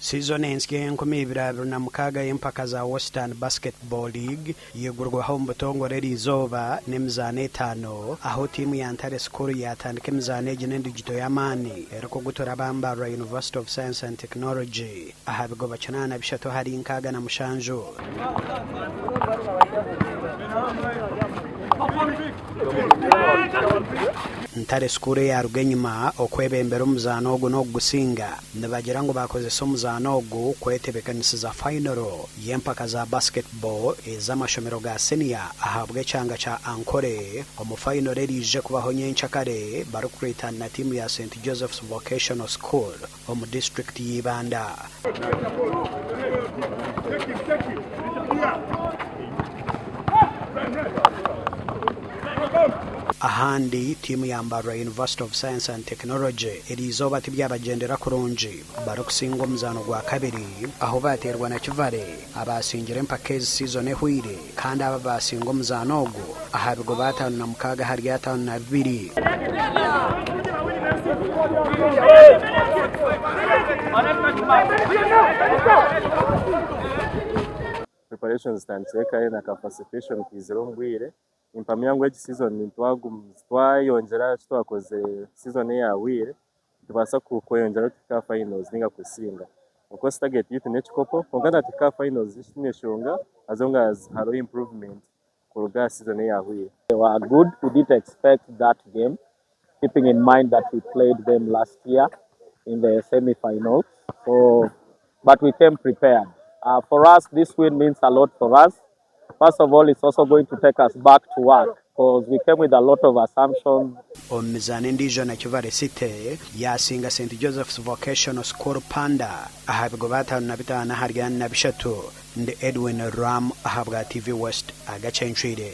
Season ensike enkumi ibiri abiri na mukaaga y'empaka za Western Basketball League yegurwaho mu butongore erizooba n'emizaano etaano aho tiimu ya Ntare School yatandika emizaano egi n'endigito y'amaani erikugutura Bambarwa University of Science and Technology aha bigoba 83 hari 67. Ntare School yaruga enyuma okwebembera omuzaano ogwo n'ogusinga nibagira ngu bakozesa omuzaano ogwo kwetebekanisiza final y'empaka za basketball ez'amashomero ga senior ahabwa ekyanga kya Ankore omu final erije kubaho nyenkyakare barikureetana na tiimu ya St. Joseph's Vocational School omu district y'Ibanda. Ahandi tiimu ya Mbarwa University of Science and Technology erizooba tibyabagendera kurungi barikusinga omuzaano gwa kabiri aho bateerwa na Kivale abasingira empaka ezi season ehwire kandi aba basinga omuzaano ogwo aha bigoba 56 hari 52. Preparations zitandikire na capacitation kwizera ngwire impamyango y'iki season twayongera twakoze season yawire tubasa kuyongera tuka finals ninga kusinga uko target yitu n'ekikopo kongana tuka finals neshonga as long as haro improvement kuruga season yawire. They were good. We didn't expect that game, keeping in mind that we played them last year in the semi-finals. But we came prepared. For us, this win means a lot for us. First of all, it's also going to take us back to work because we came with a lot of assumptions. Omizane ndijo na Kivale City yasinga St. Joseph's Vocational School Panda ahabigoba 55 hari 43 ndi Edwin Ram ahabwa TV West agacenchire.